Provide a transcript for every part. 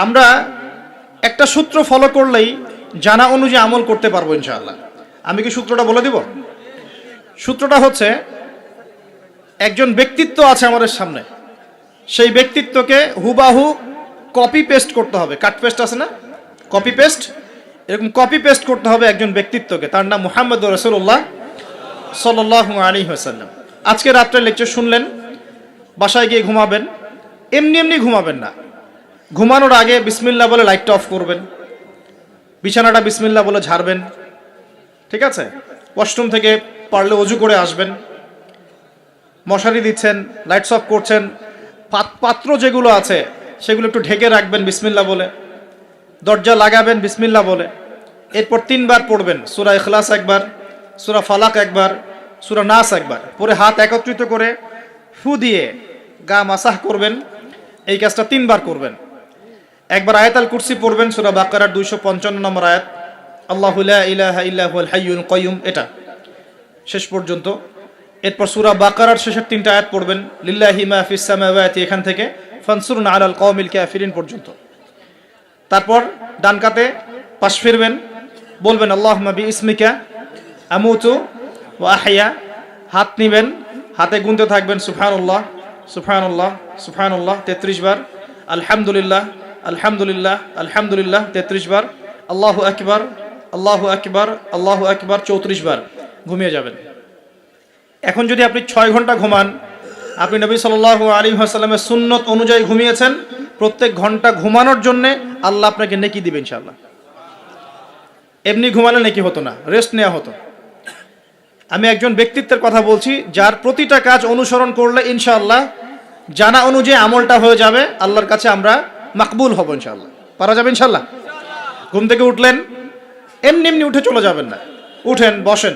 আমরা একটা সূত্র ফলো করলেই জানা অনুযায়ী আমল করতে পারবো ইনশাআল্লাহ। আমি কি সূত্রটা বলে দিব? সূত্রটা হচ্ছে, একজন ব্যক্তিত্ব আছে আমাদের সামনে, সেই ব্যক্তিত্বকে হুবাহু কপি পেস্ট করতে হবে। কাট পেস্ট আছে না, কপি পেস্ট, এরকম কপি পেস্ট করতে হবে একজন ব্যক্তিত্বকে। তার নাম মুহাম্মদুর রাসূলুল্লাহ সাল্লাল্লাহু আলাইহি ওয়াসাল্লাম। আজকে রাত্রে লেকচার শুনলেন, বাসায় গিয়ে ঘুমাবেন, এমনি এমনি ঘুমাবেন না। ঘুমানোর আগে বিসমিল্লাহ বলে লাইটটা অফ করবেন, বিছানাটা বিসমিল্লাহ বলে ঝাড়বেন, ঠিক আছে? ওয়াশরুম থেকে পারলে অজু করে আসবেন, মশারি দিচ্ছেন, লাইটস অফ করছেন, পাত্র যেগুলো আছে সেগুলো একটু ঢেকে রাখবেন বিসমিল্লাহ বলে, দরজা লাগাবেন বিসমিল্লাহ বলে। এরপর 3 বার পড়বেন সূরা ইখলাস একবার, সূরা ফালাক একবার, সূরা নাস একবার, পরে হাত একত্রিত করে ফু দিয়ে গা মাসাহ করবেন। এই কাজটা 3 বার করবেন। একবার আয়াতুল কুরসি পড়বেন, সূরা বাকারার 255 নম্বর আয়াত, আল্লাহু লা ইলাহা ইল্লা হুয়াল হাইয়ুল কাইয়ুম, এটা শেষ পর্যন্ত। এরপর সূরা বাকারার শেষের 3টা আয়াত পড়বেন, লিল্লাহি মা ফিস সামাওয়াতি, এখান থেকে ফানসুরনা আলাল কওমিল কাফিরিন পর্যন্ত। তারপর ডান কাতে পাশ ফিরবেন, বলবেন আল্লাহুম্মা বিইসমিকা আমুতু ওয়া আহইয়া। হাত নিবেন, হাতে গুনতে থাকবেন সুবহানাল্লাহ সুবহানাল্লাহ সুবহানাল্লাহ 33 বার, আলহামদুলিল্লাহ আলহামদুলিল্লাহ আলহামদুলিল্লাহ 33 বার, আল্লাহু আকবার আল্লাহু আকবার আল্লাহু আকবার 34 বার। ঘুমিয়ে যাবেন। এখন যদি আপনি 6 ঘন্টা ঘুমান, আপনি নবী সাল্লাল্লাহু আলাইহি ওয়াসাল্লামের সুন্নত অনুযায়ী ঘুমিয়েছেন, প্রত্যেক ঘন্টা ঘুমানোর জন্য আল্লাহ আপনাকে নেকি দিবেন ইনশাআল্লাহ। এমনি ঘুমালে নেকি হতো না, রেস্ট নেওয়া হতো। আমি একজন ব্যক্তিত্বের কথা বলছি, যার প্রতিটা কাজ অনুসরণ করলে ইনশাআল্লাহ জানা অনুযায়ী আমলটা হয়ে যাবে, আল্লাহর কাছে আমরা মাকবুল হব ইনশাআল্লাহ। পারা যাবে ইনশাআল্লাহ। ঘুম থেকে উঠলেন, এমনি এমনি উঠে চলে যাবেন না। উঠেন, বসেন,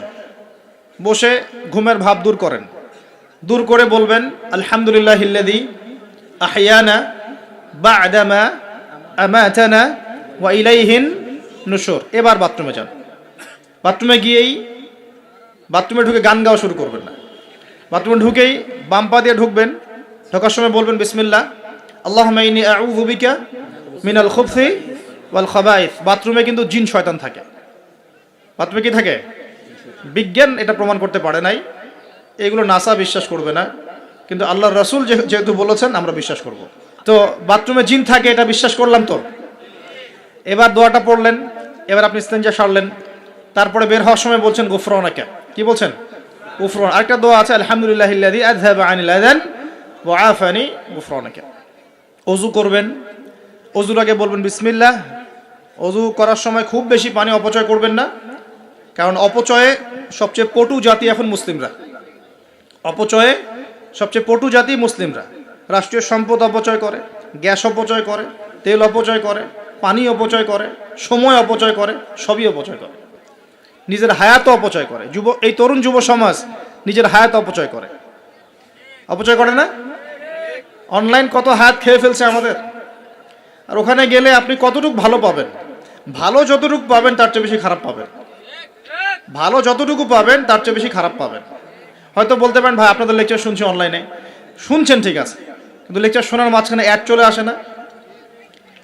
বসে ঘুমের ভাব দূর করেন, দূর করে বলবেন আলহামদুলিল্লাহিল্লাযী আহইয়ানা বা'দা মা আমাতানা ওয়া ইলাইহিন নুশুর। এবার বাথরুমে যান। বাথরুমে গিয়েই বাথরুমে ঢুকে গান গাওয়া শুরু করবেন না। বাথরুমে ঢুকেই বাম পা দিয়ে ঢুকবেন, ঢোকার সময় বলবেন বিসমিল্লাহ, আল্লাহুম্মা ইন্নী আউযু বিকা মিনাল খুবসি ওয়াল খাবাইস। বাথরুমে কিন্তু জিন শয়তান থাকে। বাথরুমে কি থাকে? বিজ্ঞান এটা প্রমাণ করতে পারে নাই, এগুলো নাসা বিশ্বাস করবে না, কিন্তু আল্লাহর রাসূল যেহেতু বলেছেন আমরা বিশ্বাস করব। তো বাথরুমে জিন থাকে এটা বিশ্বাস করলাম তো। এবার দোয়াটা পড়লেন, এবার আপনি ইস্তেনজা সারলেন, তারপরে বের হওয়ার সময় বলছেন গুফরানাকা। কি বলছেন? গুফরান। আরেকটা দোয়া আছে, আলহামদুলিল্লাহিল্লাযী আযহাবা আনিল আযান ওয়া আফানি গুফরানাকা। ওযু করবেন, ওযুর আগে বলবেন বিসমিল্লাহ। ওযু করার সময় খুব বেশি পানি অপচয় করবেন না, কারণ অপচয়ে সবচেয়ে পটু জাতি এখন মুসলিমরা। অপচয়ে সবচেয়ে পটু জাতি মুসলিমরা। রাষ্ট্রীয় সম্পদ অপচয় করে, গ্যাস অপচয় করে, তেল অপচয় করে, পানি অপচয় করে, সময় অপচয় করে, সবই অপচয় করে। নিজের হায়াত অপচয় করে। এই তরুণ যুব সমাজ নিজের হায়াত অপচয় করে। অপচয় করে না? অনলাইন কত হায়াত খেয়ে ফেলছে আমাদের। আর ওখানে গেলে আপনি কতটুকু ভালো পাবেন? ভালো যতটুকু পাবেন তার চেয়ে বেশি খারাপ পাবেন। ভালো যতটুকু পাবেন তার চেয়ে বেশি খারাপ পাবেন। হয়তো বলতে পারেন, ভাই আপনাদের লেকচার শুনছি অনলাইনে। শুনছেন ঠিক আছে, কিন্তু লেকচার শোনার মাঝখানে অ্যাড চলে আসে না?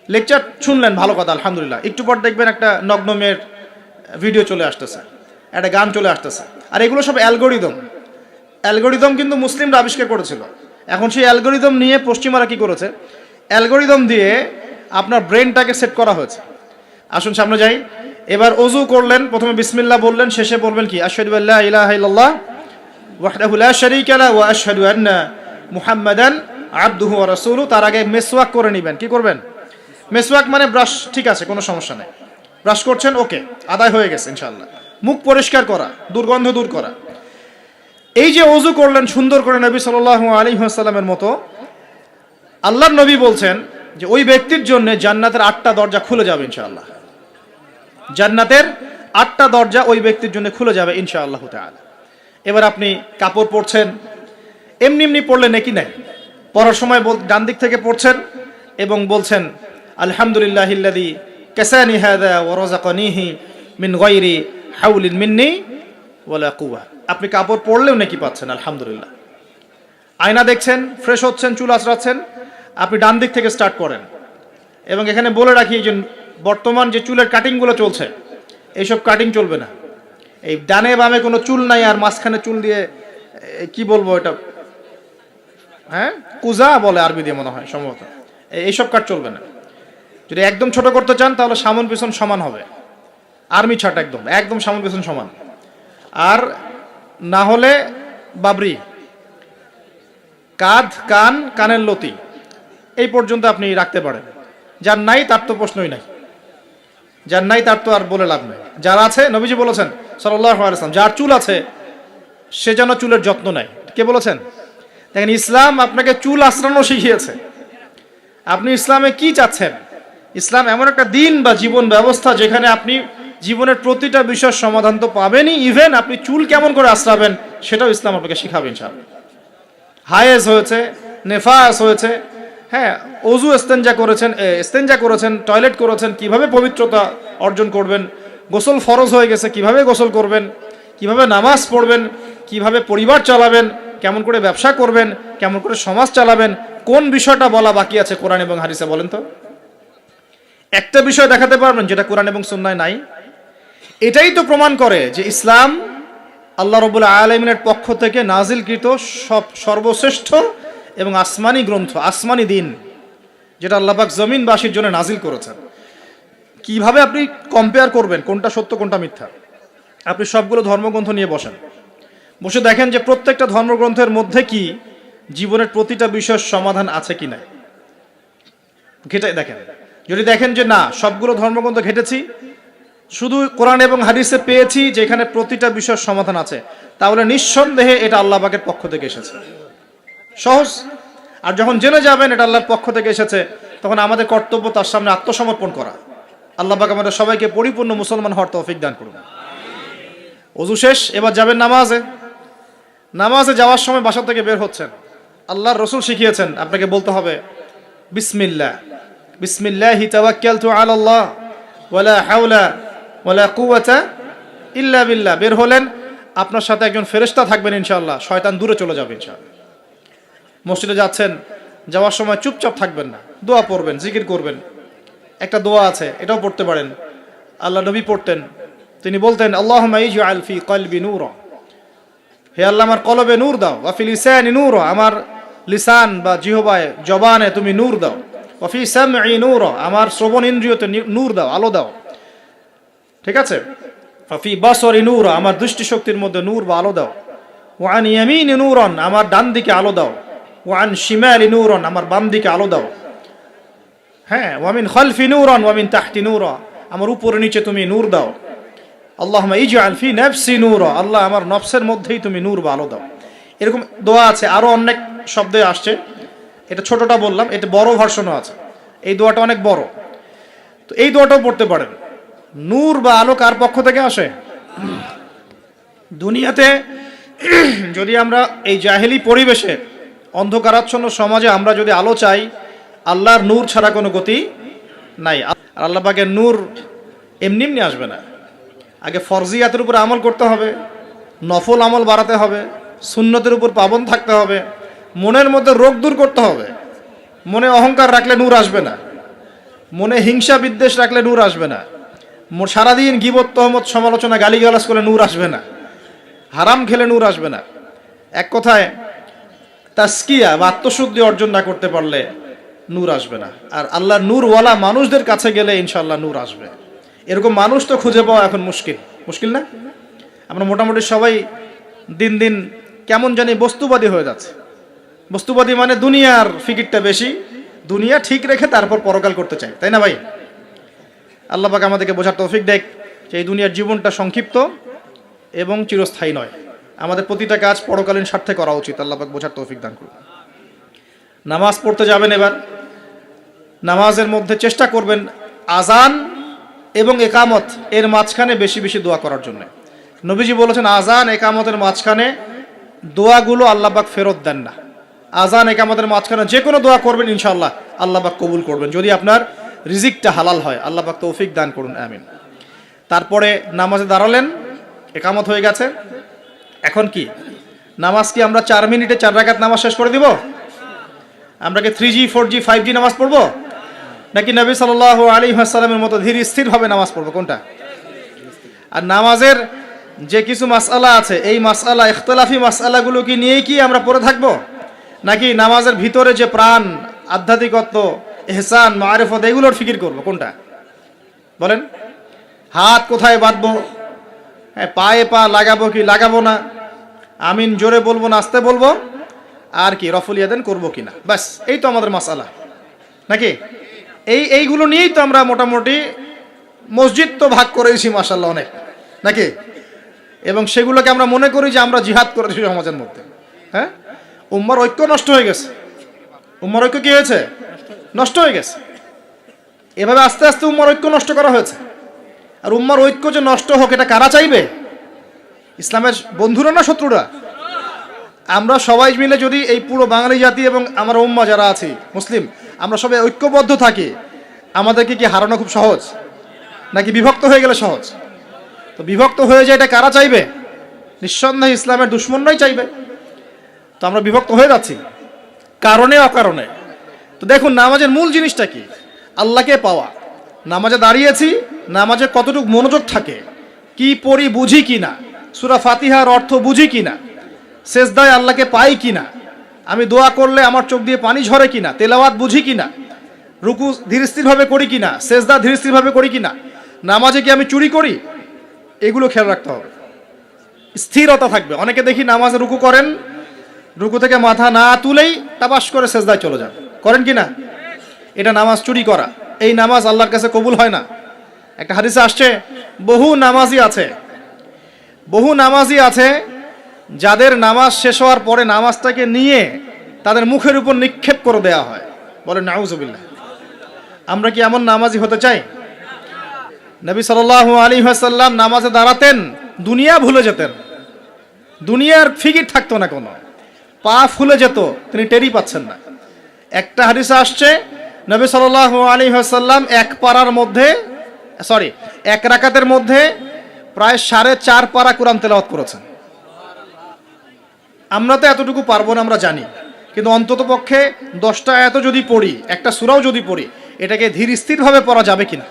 লেকচার শুনলেন, ভালো কথা, আলহামদুলিল্লাহ। একটু পর দেখবেন একটা নগ্ন মেয়ের ভিডিও চলে আসতেছে, একটা গান চলে আসতেছে। আর এগুলো সব অ্যালগোরিদম। অ্যালগোরিদম কিন্তু মুসলিমরা আবিষ্কার করেছিল। এখন সেই অ্যালগোরিদম নিয়ে পশ্চিমারা কি করেছে? অ্যালগোরিদম দিয়ে আপনার ব্রেনটাকে সেট করা হয়েছে। আসুন সামনে যাই। এবার ওযু করলেন, প্রথমে বিসমিল্লাহ বললেন, শেষে বলবেন কি? আশহাদু আল্লা ইলাহা ইল্লাল্লাহ ওয়াহদাহু লা শারীকা লাহু ওয়া আশহাদু আন্না মুহাম্মাদান আবদুহু ওয়া রাসূলুহু। তার আগে মেসওয়াক করে নেবেন। কি করবেন? মেসওয়াক মানে ব্রাশ, ঠিক আছে, কোনো সমস্যা নেই। ব্রাশ করছেন, ওকে, আদায় হয়ে গেছে ইনশাআল্লাহ। মুখ পরিষ্কার করা, দুর্গন্ধ দূর করা। এই যে ওযু করলেন সুন্দর করে নবী সাল্লাল্লাহু আলাইহি ওয়াসাল্লামের মতো, আল্লাহর নবী বলছেন যে ওই ব্যক্তির জন্য জান্নাতের 8টা দরজা খুলে যাবে ইনশাআল্লাহ। জান্নাতের 8টা দরজা ওই ব্যক্তির জন্য খুলে যাবে ইনশাআল্লাহ তাআলা। এবার আপনি কাপড় পরছেন, এমনি এমনি পড়লে নাকি নাই। পড়ার সময় ডান দিক থেকে পড়ছেন এবং বলছেন আলহামদুলিল্লাহিল্লাযী কাসানি হাযা ওয়া রাযাকানিহি মিন গায়রি হাওলিন মিন্নি ওয়ালা কুওয়া। আপনি কাপড় পরলেও নাকি পাচ্ছেন আলহামদুলিল্লাহ। আয়না দেখছেন, ফ্রেশ হচ্ছেন, চুল আঁচড়াচ্ছেন, আপনি ডান দিক থেকে স্টার্ট করেন। এবং এখানে বলে রাখি যে বর্তমান যে চুলের কাটিংগুলো চলছে, এইসব কাটিং চলবে না। এই ডানে বামে কোনো চুল নাই আর মাঝখানে চুল দিয়ে কি বলবো এটা, হ্যাঁ কুজা বলে আরবি দিয়ে মনে হয় সম্ভবত, এইসব কাট চলবে না। যদি একদম ছোট করতে চান তাহলে সামন পিছন সমান হবে, আর্মি ছাট একদম একদম সামন পিছন সমান। আর না হলে বাবরি, কাঁধ কান কানের লতি এই পর্যন্ত আপনি রাখতে পারেন। যার নাই তার তো প্রশ্নই নাই, যার নাই তার তো আর বলে লাভ নেই। যার আছে, নবীজি বলেছেন সাল্লাল্লাহু আলাইহি ওয়াসাল্লাম, যার চুল আছে সে যেন চুলের যত্ন নেয়। কে বলেছেন? দেখেন, ইসলাম আপনাকে চুল আঁচড়ানো শিখিয়েছে। আপনি ইসলামে কি চাচ্ছেন? ইসলাম এমন একটা দিন বা জীবন ব্যবস্থা যেখানে আপনি জীবনের প্রতিটা বিষয়ের সমাধান তো পাবেনই, ইভেন আপনি চুল কেমন করে আঁচড়াবেন সেটাও ইসলাম আপনাকে শিখাবেন। ইনশাআল্লাহ হায়েজ হয়েছে, নেফাস হয়েছে, হ্যাঁ অজু ইস্তেঞ্জা করেছেন, টয়লেট করেছেন, কিভাবে পবিত্রতা অর্জন করবেন, গোসল ফরজ হয়ে গেছে কিভাবে গোসল করবেন, কিভাবে নামাজ পড়বেন, কিভাবে পরিবার চালাবেন, কেমন করে ব্যবসা করবেন, কেমন করে সমাজ চালাবেন, কোন বিষয়টা বলা বাকি আছে কোরআন এবং হাদিসে বলেন তো? একটা বিষয় দেখাতে পারবেন যেটা কোরআন এবং সুন্নায় নাই? এটাই তো প্রমাণ করে যে ইসলাম আল্লাহ রাব্বুল আলামিনের পক্ষ থেকে নাজিলকৃত সর্বশ্রেষ্ঠ এবং আসমানি গ্রন্থ, আসমানি দিন, যেটা আল্লাহ পাক জমিনবাসীর জন্য নাজিল করেছেন। কিভাবে আপনি কম্পেয়ার করবেন কোনটা সত্য কোনটা মিথ্যা? আপনি সবগুলো ধর্মগ্রন্থ নিয়ে বসে দেখেন যে প্রত্যেকটা ধর্মগ্রন্থের মধ্যে কি জীবনের প্রতিটা বিষয়ের সমাধান আছে কি না, ঘেটে দেখেন। যদি দেখেন যে না, সবগুলো ধর্মগ্রন্থ ঘেটেছি, শুধু কোরআন এবং হাদিসে পেয়েছি যেখানে প্রতিটা বিষয়ের সমাধান আছে, তাহলে নিঃসন্দেহে এটা আল্লাহ পাকের পক্ষ থেকে এসেছে। সহজ। আর যখন জেনে যাবেন এটা আল্লাহর পক্ষ থেকে এসেছে, তখন আমাদের কর্তব্য তার সামনে আত্মসমর্পণ করা। আল্লাহ পাক আমাদের সবাইকে পরিপূর্ণ মুসলমান হওয়ার তৌফিক দান করুন। ওযু শেষ, এবার যাবেন নামাজে। নামাজে যাওয়ার সময় বাসা থেকে বের হচ্ছেন, আল্লাহর রাসূল শিখিয়েছেন আপনাকে বলতে হবে বিসমিল্লাহ, বিসমিল্লাহি তাওয়াক্কালতু আলাল্লাহ ওয়ালা হাওলা ওয়ালা কুওয়াতা ইল্লা বিল্লাহ। বের হলেন, আপনার সাথে একজন ফেরেশতা থাকবেন ইনশাআল্লাহ, শয়তান দূরে চলে যাবে ইনশাআল্লাহ। মসজিদে যাচ্ছেন, যাওয়ার সময় চুপচাপ থাকবেন না, দোয়া পড়বেন, জিকির করবেন। একটা দোয়া আছে, এটাও পড়তে পারেন, আল্লাহ নবী পড়তেন। তিনি বলতেন আল্লাহুম্মা ইজআল ফি কলবি নূরা, হে আল্লাহ আমার কলবে নূর দাও, ওয়া ফি লিসানি নূরা, আমার লিসান বা জিহবায় জবানে তুমি নূর দাও, ওয়া ফি সামঈ নূরা, আমার শ্রবণ ইন্দ্রিয়তে নূর দাও, আলো দাও, ঠিক আছে? ওয়া ফি বাসরি নূরা, আমার দৃষ্টিশক্তির মধ্যে নূর বা আলো দাও, ওয়া আন ইয়ামিনি নূরান, আমার ডান দিকে আলো দাও, ওয়া আন শিমালি নূরান, আমার বাম দিকে আলো দাও, হ্যাঁ, ওয়া মিন খালফি নূরান ওয়া মিন তাহতি নূরা, আমার উপরে নিচে তুমি নূর দাও। আল্লাহুম্মা ইজআল ফি নাফসি নূরা, আল্লাহ আমার নফসের মধ্যেই তুমি নূর বা আলো দাও। এরকম দোয়া আছে, আরো অনেক শব্দে আসছে। এটা ছোটটা বললাম, এটা বড় ভার্সনও আছে। এই দোয়াটা অনেক বড়, তো এই দোয়াটাও পড়তে পারেন। নূর বা আলো কার পক্ষ থেকে আসে? দুনিয়াতে যদি আমরা এই জাহেলি পরিবেশে, অন্ধকারাচ্ছন্ন সমাজে আমরা যদি আলো চাই, আল্লাহর নূর ছাড়া কোনো গতি নাই। আর আল্লাহ পাকের নূর এমনি এমনি আসবে না। আগে ফরজিয়াতের উপর আমল করতে হবে, নফল আমল বাড়াতে হবে, সুন্নতের উপর পাবন থাকতে হবে, মনের মধ্যে রোগ দূর করতে হবে। মনে অহংকার রাখলে নূর আসবে না, মনে হিংসা বিদ্বেষ রাখলে নূর আসবে না, সারাদিন গীবত তহমত সমালোচনা গালিগালাজ করে নূর আসবে না, হারাম খেলে নূর আসবে না। এক কথায় তাসকিয়া বা আত্মশুদ্ধি অর্জন না করতে পারলে নূর আসবে না। আর আল্লাহর নূরওয়ালা মানুষদের কাছে গেলে ইনশাআল্লাহ নূর আসবে। এরকম মানুষ তো খুঁজে পাওয়া এখন মুশকিল না? আমরা মোটামুটি সবাই দিন দিন কেমন জানি বস্তুবাদী হয়ে যাচ্ছে। বস্তুবাদী মানে দুনিয়ার ফিকিরটা বেশি, দুনিয়া ঠিক রেখে তারপর পরকাল করতে চাই, তাই না ভাই? আল্লাহ পাক আমাদেরকে বোঝার তৌফিক দেখ যে এই দুনিয়ার জীবনটা সংক্ষিপ্ত এবং চিরস্থায়ী নয়। আমাদের প্রতিটা কাজ পরকালীন স্বার্থে করা উচিত। আল্লাহ পাক বোঝার তৌফিক দান করুন। নামাজ পড়তে যাবেন, এবার নামাজের মধ্যে চেষ্টা করবেন আজান এবং একামত এর মাঝখানে বেশি বেশি দোয়া করার জন্য। নবীজি বলেছেন আজান একামতের মাঝখানে দোয়াগুলো আল্লাহ পাক ফেরত দেন না। আজান একামতের মাঝখানে যে কোনো দোয়া করবেন ইনশাআল্লাহ আল্লাহ পাক কবুল করবেন, যদি আপনার রিজিকটা হালাল হয়। আল্লাহ পাক তৌফিক দান করুন, আমিন। তারপরে নামাজে দাঁড়ালেন, একামত হয়ে গেছে, এখন কি নামাজ কি আমরা 4 মিনিটে 4 রাকাত নামাজ শেষ করে দিব? আমরা কি 3G 4G 5G নামাজ পড়বো? নাকি নবী সাল্লাল্লাহু আলাইহি ওয়াসাল্লামের মতো ধীর স্থিরভাবে নামাজ পড়বো? কোনটা? আর নামাজের যে কিছু মাসআলা আছে, এই মাসআলা ইখতিলাফি মাসআলাগুলো কি নিয়েই কি আমরা পড়ে থাকবো, নাকি নামাজের ভিতরে যে প্রাণ, আধ্যাত্মিকত্ব, ইহসান, মারিফত, এগুলোর ফিকির করবো? কোনটা বলেন? হাত কোথায় বাঁধবো, পায়ে পা লাগাবো কি লাগাবো না, আমিন জোরে বলবো না আস্তে বলবো, আর কি রফুল ইয়াদান করবো কিনা, ব্যাস এই তো আমাদের মাসআলা নাকি? এইগুলো নিয়েই তো আমরা মোটামুটি মসজিদ তো ভাগ করেছি মাশাআল্লাহ অনেক, নাকি? এবং সেগুলোকে আমরা মনে করি যে আমরা জিহাদ করেছি সমাজের মধ্যে। হ্যাঁ, উম্মার ঐক্য নষ্ট হয়ে গেছে। উম্মার ঐক্য কি হয়েছে? নষ্ট হয়ে গেছে। এভাবে আস্তে আস্তে উম্মার ঐক্য নষ্ট করা হয়েছে। আর উম্মার ঐক্য যে নষ্ট হোক, এটা কারা চাইবে? ইসলামের বন্ধুরা না শত্রুরা? আমরা সবাই মিলে যদি এই পুরো বাঙালি জাতি এবং আমরা উম্মা যারা আছি মুসলিম, আমরা সবাই ঐক্যবদ্ধ থাকি, আমাদেরকে কি হারানো খুব সহজ, নাকি বিভক্ত হয়ে গেলে সহজ? তো বিভক্ত হয়ে যায়, এটা কারা চাইবে? নিঃসন্দেহে ইসলামের দুশমনরাই চাইবে। তো আমরা বিভক্ত হয়ে যাচ্ছি কারণে অকারণে। তো দেখুন, নামাজের মূল জিনিসটা কি? আল্লাহকে পাওয়া। নামাজে দাঁড়িয়েছি, নামাজে কতটুকু মনোযোগ থাকে, কি পড়ি বুঝি কিনা, সূরা ফাতিহার অর্থ বুঝি কিনা, সেজদায় আল্লাহকে পাই কিনা, আমি দোয়া করলে আমার চোখ দিয়ে পানি ঝরে কিনা, তেলাওয়াত বুঝি কিনা, রুকু ধীরস্থিরভাবে করি কিনা, সেজদা ধীরস্থিরভাবে করি কিনা, নামাজে কি আমি চুরি করি, এগুলো খেয়াল রাখতে হবে। স্থিরতা থাকবে। অনেকে দেখি নামাজে রুকু করেন, রুকু থেকে মাথা না তুলেই তাবাস করে সেজদায় চলে যান, করেন কি না? এটা নামাজ চুরি করা। এই নামাজ আল্লাহর কাছে কবুল হয় না। একটা হাদিসে আসছে, বহু নামাজি আছে যাদের নামাজ শেষ হওয়ার পরে নামাজটাকে নিয়ে তাদের মুখের উপর নিক্ষেপ করে দেয়া হয়। বলেন নাউজুবিল্লাহ। আমরা কি এমন নামাজি হতে চাই? নবী সাল্লাল্লাহু আলাইহি ওয়াসাল্লাম নামাজে দাঁড়াতেন, দুনিয়া ভুলে যেতেন, দুনিয়ার ফিকির থাকতো না কোনো, পা ফুলে যেত, তিনি টেরি পাচ্ছেন না। একটা হাদিসে আসছে, নবী সাল্লাল্লাহু আলাইহি ওয়াসাল্লাম এক রাকাতের মধ্যে প্রায় 4.5 পারা কোরআন তেলাওয়াত করেছেন। আমরা তো এতটুকু পারবো না, আমরা জানি, কিন্তু অন্তত পক্ষে 10টা আয়াত যদি পড়ি, একটা সূরাও যদি পড়ি, এটাকে ধীর স্থিরভাবে পড়া যাবে কিনা?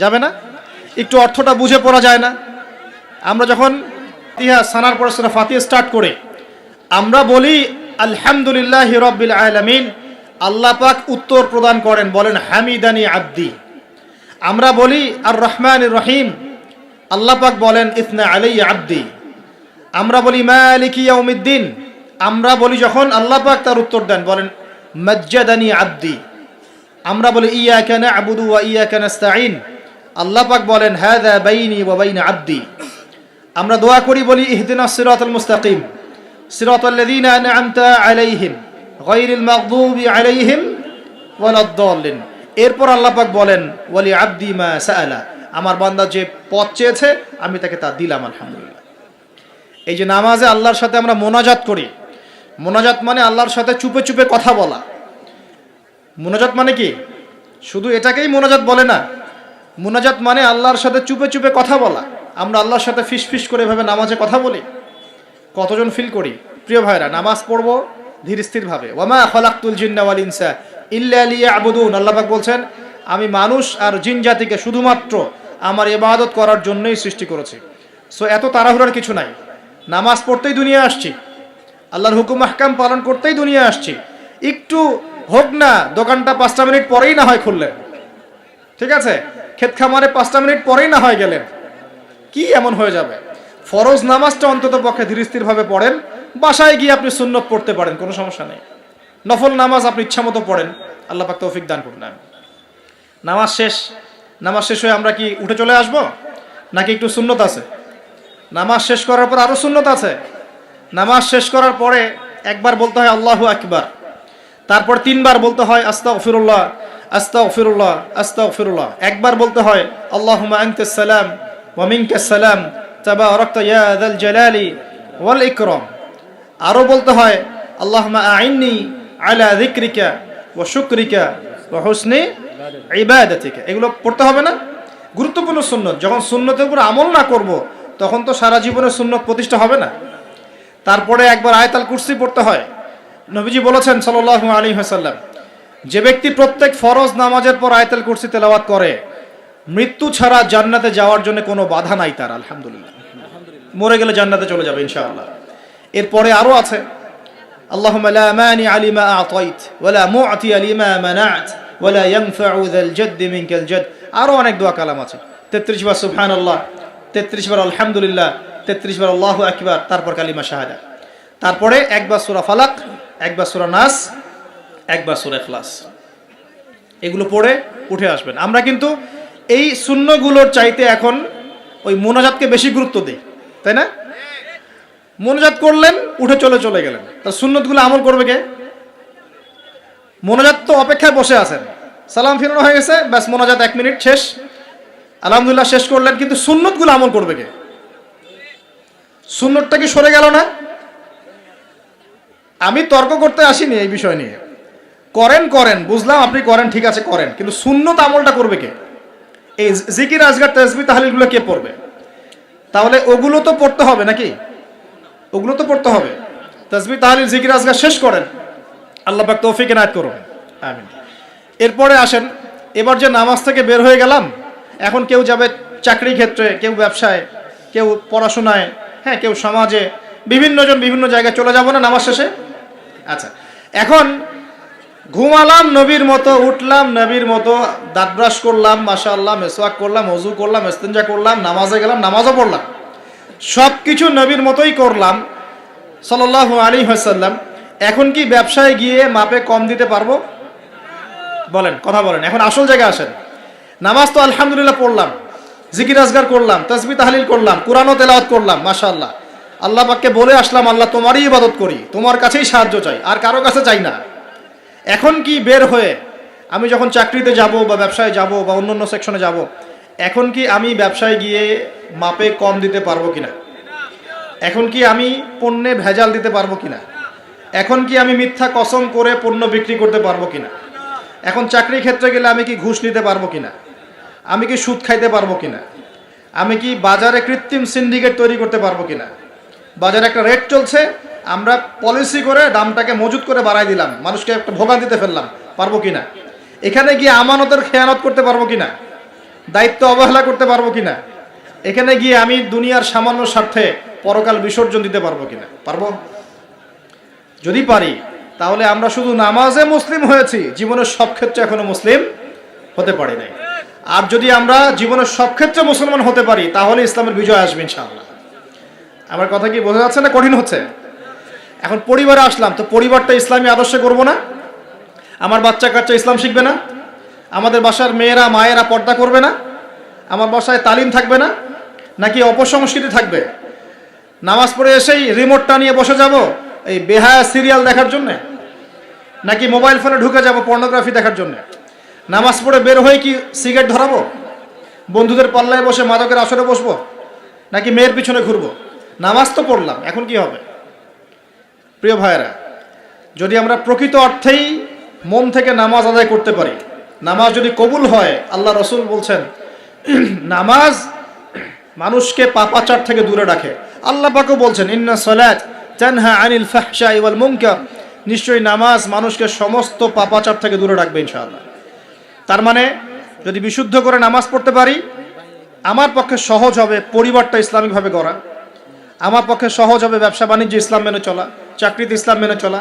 যাবে না? একটু অর্থটা বুঝে পড়া যায় না? আমরা যখন ফাতিহা সানার পরে সূরা ফাতিহা স্টার্ট করে আমরা বলি আলহামদুলিল্লাহি রাব্বিল আলামিন, আল্লাহ পাক উত্তর প্রদান করেন, বলেন হামিদানি আব্দি। আমরা বলি আর রহমানির রহিম, আল্লাহ পাক বলেন ইসনা আলাইয়া আব্দি। আমরা বলি মালিকি ইয়াউমিদ্দিন, আমরা বলি যখন, আল্লাহ পাক তার উত্তর দেন, বলেন মাজ্জাদানি আব্দি। আমরা বলি ইয়াকা না'বুদু ওয়া ইয়াকা নাস্তাঈন, আল্লাহ পাক বলেন হাযা বাইনি ওয়া বাইনা আব্দি। আমরা দোয়া করি, বলি ইহদিনাস সিরাতাল মুস্তাকিম সিরাতাল্লাযীনা আন'আমতা আলাইহিম গায়রিল মাগদুবি আলাইহিম ওয়ালাদ-দাল্লিন। এরপর আল্লাহ পাক বলেন ওয়ালি আব্দি মা সাআলা, আমার বান্দা যে পথ চেয়েছে আমি তাকে তা দিলাম, আলহামদুলিল্লাহ। এই যে নামাজে আল্লাহর সাথে আমরা মোনাজাত করি, মোনাজাত মানে আল্লাহর সাথে চুপে চুপে কথা বলা। মোনাজাত মানে কি? শুধু এটাকেই মোনাজাত বলে না। মোনাজাত মানে আল্লাহর সাথে চুপে চুপে কথা বলা। আমরা আল্লাহর সাথে ফিস করে এভাবে নামাজে কথা বলি? কতজন ফিল করি? প্রিয় ভাইরা, নামাজ পড়বো ধীর স্থিরভাবে। ওয়ামা খালাকতুল জিন্না ওয়াল ইনসা ইল্লা লিয়াবুদুন, আল্লাহ পাক বলছেন আমি মানুষ আর জিন জাতিকে শুধুমাত্র আমার ইবাদত করার জন্যই সৃষ্টি করেছি। সো এত তাড়াহুড়ার কিছু নাই। নামাজ পড়তেই দুনিয়া আসছি, আল্লাহর হুকুম আহকাম পালন করতেই দুনিয়া আসছি। একটু হোক না, দোকানটা 5টা মিনিট পরেই না হয় খুললেন, ঠিক আছে, ক্ষেত খামারে 5টা মিনিট পরেই না হয় গেলেন, কি এমন হয়ে যাবে? ফরজ নামাজটা অন্তত পক্ষে ধীর স্থিরভাবে পড়েন। বাসায় গিয়ে আপনি সুন্নত পড়তে পারেন, কোনো সমস্যা নেই। নফল নামাজ আপনি ইচ্ছা মতো পড়েন, আল্লাহ পাক তৌফিক দান করুন। নামাজ শেষ হয়ে আমরা কি উঠে চলে আসবো, নাকি একটু সুন্নত আছে? নামাজ শেষ করার পর আরো সুন্নত আছে। নামাজ শেষ করার পরে একবার বলতে হয় আল্লাহু আকবার, তারপর 3 বার বলতে হয় আস্তাগফিরুল্লাহ আস্তাগফিরুল্লাহ আস্তাগফিরুল্লাহ। একবার বলতে হয় আল্লাহুম্মা আনতাস সালাম ওয়া মিনকাস সালাম তাবারাকতা ইয়া যাল জালালি ওয়াল ইকরাম। আরো বলতে হয় আল্লাহুম্মা আইন্নি আলা যিকরিকা ওয়া শুকরিকা ওয়া হুসনি ইবাদাতিকা। এগুলো পড়তে হবে না? গুরুত্বপূর্ণ সুন্নত। যখন সুন্নতের উপর আমল না করব, তখন তো সারা জীবনের সুন্নত প্রতিষ্ঠা হবে না। তারপরে একবার আয়াতুল কুরসি পড়তে হয়। নবীজি বলেছেন সাল্লাল্লাহু আলাইহি ওয়াসাল্লাম, যে ব্যক্তি প্রত্যেক ফরজ নামাজের পর আয়াতুল কুরসি তেলাওয়াত করে, মৃত্যু ছাড়া জান্নাতে যাওয়ার জন্য কোনো বাধা নাই তার, আলহামদুলিল্লাহ। মরে গেলে জান্নাতে চলে যাবে ইনশাআল্লাহ। এরপরে আরো আছে, আল্লাহুম্মা লা মানি লিমা আ'তাইত ওয়া লা মু'তি লিমা মানা'ত ওয়া লা ইয়ানফা'ু যাল জাদ্দি মিনকাল জাদ। আরো অনেক দোয়া কালাম আছে। 33 বার সুবহানাল্লাহ, 33 বার আলহামদুলিল্লাহ, 33 বার আল্লাহু আকবার, তারপর কালিমা শাহাদা, তারপরে একবার সূরা ফালাক, একবার সূরা নাস, একবার সূরা ইখলাস। এগুলো পড়ে উঠে আসবেন। আমরা কিন্তু এই সুন্নগুলোর চাইতে এখন ওই মোনাজাতকে বেশি গুরুত্ব দিই, তাই না? মোনাজাত করলেন, উঠে চলে গেলেন, তার সুন্নতগুলো আমল করবে কে? মোনাজাত তো অপেক্ষায় বসে আছেন, সালাম ফিরানো হয়ে গেছে, ব্যাস মোনাজাত 1 মিনিট শেষ, আলহামদুলিল্লাহ শেষ করলেন, কিন্তু সুন্নতগুলো আমল করবে কে? সুন্নতটা কি সরে গেল না? আমি তর্ক করতে আসিনি এই বিষয় নিয়ে। করেন বুঝলাম, আপনি করেন, ঠিক আছে করেন, কিন্তু সুন্নত আমলটা করবে কে? এই জিকির আজগার তাসবিহ তাহলিলগুলো কে পড়বে? তাহলে ওগুলো তো পড়তে হবে নাকি? ওগুলো তো পড়তে হবে। তাসবিহ তাহলিল জিকির আজগার শেষ করেন, আল্লাহ পাক তৌফিক এনায়েত করুন, আমিন। এরপরে আসেন, এবার যে নামাজ থেকে বের হয়ে গেলাম, এখন কেউ যাবে চাকরি ক্ষেত্রে, কেউ ব্যবসায়, কেউ পড়াশোনায়, হ্যাঁ, কেউ সমাজে, বিভিন্ন জন বিভিন্ন জায়গায় চলে যাব না নামাজ শেষে? আচ্ছা, এখন ঘুমালাম নবীর মতো, উঠলাম নবীর মতো, দাঁত ব্রাশ করলাম, মাশাআল্লাহ, মেসওয়াক করলাম, ওযু করলাম, ইস্তিনজা করলাম, নামাজে গেলাম, নামাজও পড়লাম, সব কিছু নবীর মতোই করলাম সাল্লাল্লাহু আলাইহি ওয়াসাল্লাম। এখন কি ব্যবসায় গিয়ে মাপে কম দিতে পারবো? বলেন, কথা বলেন। এখন আসল জায়গায় আসেন। নামাজ তো আলহামদুলিল্লাহ পড়লাম, জিকির আজগার করলাম, তাসবিহ তাহলিল করলাম, কোরআনও তেলাওয়াত করলাম, মাশাআল্লাহ, আল্লাহ পাককে বলে আসলাম, আল্লাহ তোমারই ইবাদত করি, তোমার কাছেই সাহায্য চাই, আর কারো কাছে চাই না। এখন কি বের হয়ে আমি যখন চাকরিতে যাব বা ব্যবসায় যাব বা অন্য সেকশনে যাব, এখন কি আমি ব্যবসায় গিয়ে মাপে কম দিতে পারবো কিনা? এখন কি আমি পণ্যে ভেজাল দিতে পারবো কিনা? এখন কি আমি মিথ্যা কসম করে পণ্য বিক্রি করতে পারবো কিনা? এখন চাকরি ক্ষেত্রে গেলে আমি কি ঘুষ নিতে পারবো কিনা? আমি কি সুদ খাইতে পারবো কিনা? আমি কি বাজারে কৃত্রিম সিন্ডিকেট তৈরি করতে পারবো কিনা? বাজারে একটা রেট চলছে, আমরা পলিসি করে দামটাকে মজুত করে বাড়াই দিলাম, মানুষকে একটা ভোগান্তিতে ফেললাম, পারবো কিনা? এখানে গিয়ে আমানতের খেয়ানত করতে পারবো কিনা? দায়িত্ব অবহেলা করতে পারবো কিনা? এখানে গিয়ে আমি দুনিয়ার সামান্য স্বার্থে পরকাল বিসর্জন দিতে পারবো কিনা? পারবো? যদি পারি, তাহলে আমরা শুধু নামাজে মুসলিম হয়েছি, জীবনের সব ক্ষেত্রে এখনো মুসলিম হতে পারি নাই। আর যদি আমরা জীবনের সব ক্ষেত্রে মুসলমান হতে পারি, তাহলে ইসলামের বিজয় আসবে ইনশাআল্লাহ। আমার কথা কি বোঝা যাচ্ছে না কঠিন হচ্ছে? এখন পরিবারে আসলাম, তো পরিবারটা ইসলামী আদর্শে করবো না? আমার বাচ্চা কাচ্চা ইসলাম শিখবে না? আমাদের বাসার মেয়েরা মায়েরা পর্দা করবে না? আমার বাসায় তালিম থাকবে না? নাকি অপসংস্কৃতি থাকবে? নামাজ পড়ে এসেই রিমোটটা নিয়ে বসে যাব এই বেহায়া সিরিয়াল দেখার জন্য, নাকি মোবাইল ফোনে ঢুকে যাব পর্নোগ্রাফি দেখার জন্য? নামাজ পড়ে বের হয়ে কি সিগারেট ধরাবো? বন্ধুদের পাল্লায় বসে মাদকের আসরে বসবো? নাকি মেয়ের পিছনে ঘুরবো? নামাজ তো পড়লাম, এখন কি হবে? প্রিয় ভাইয়েরা, যদি আমরা প্রকৃত অর্থেই মন থেকে নামাজ আদায় করতে পারি, নামাজ যদি কবুল হয়, আল্লাহ রসুল বলছেন নামাজ মানুষকে পাপাচার থেকে দূরে রাখে। আল্লাহ পাকও বলছেন ইন্না সালাত তানহা আনিল ফাহশাই ওয়াল মুনকার, নিশ্চয়ই নামাজ মানুষকে সমস্ত পাপাচার থেকে দূরে রাখবে ইনশাআল্লাহ। তার মানে যদি বিশুদ্ধ করে নামাজ পড়তে পারি, আমার পক্ষে সহজ হবে পরিবারটা ইসলামিকভাবে গড়া, আমার পক্ষে সহজ হবে ব্যবসা বাণিজ্য ইসলাম মেনে চলা, চাকরিতে ইসলাম মেনে চলা।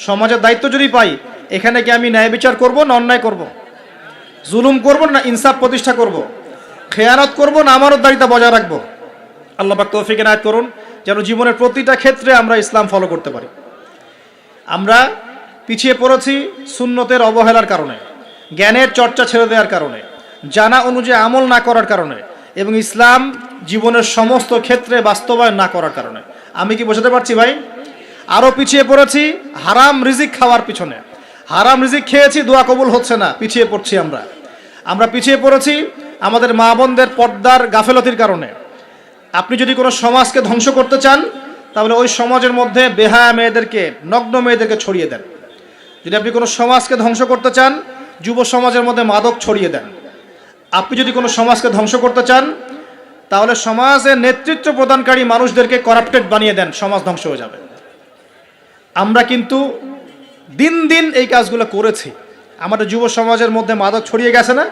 সমাজের দায়িত্ব যদি পাই, এখানে কি আমি ন্যায় বিচার করব না অন্যায় করব? জুলুম করব না ইনসাফ প্রতিষ্ঠা করব? খেয়ানত করব না আমানতদারিতা বজায় রাখবো? আল্লাহ পাক তৌফিক এনায়েত করুন, যেন জীবনের প্রতিটা ক্ষেত্রে আমরা ইসলাম ফলো করতে পারি। আমরা পিছিয়ে পড়েছি সুন্নতের অবহেলার কারণে, জ্ঞানের চর্চা ছেড়ে দেওয়ার কারণে, জানা অনুযায়ী আমল না করার কারণে, এবং ইসলাম জীবনের সমস্ত ক্ষেত্রে বাস্তবায়ন না করার কারণে। আমি কি বোঝাতে পারছি ভাই? আরও পিছিয়ে পড়েছি হারাম রিজিক খাওয়ার পিছনে। হারাম রিজিক খেয়েছি, দোয়া কবুল হচ্ছে না, পিছিয়ে পড়ছি আমরা পিছিয়ে পড়েছি আমাদের মা বোনদের পর্দার গাফেলতির কারণে। আপনি যদি কোনো সমাজকে ধ্বংস করতে চান, তাহলে ওই সমাজের মধ্যে বেহায়া মেয়েদেরকে, নগ্ন মেয়েদেরকে ছড়িয়ে দেন। যদি আপনি কোনো সমাজকে ধ্বংস করতে চান, যুব সমাজের মধ্যে মাদক ছড়িয়ে দেন। আপনি যদি কোনো সমাজকে ধ্বংস করতে চান, তাহলে সমাজের নেতৃত্ব প্রদানকারী মানুষদেরকে করাপ্টেড বানিয়ে দেন, সমাজ ধ্বংস হয়ে যাবে। আমরা কিন্তু দিন দিন এই কাজগুলো করেছি। আমাদের যুব সমাজের মধ্যে মাদক ছড়িয়ে গেছে না?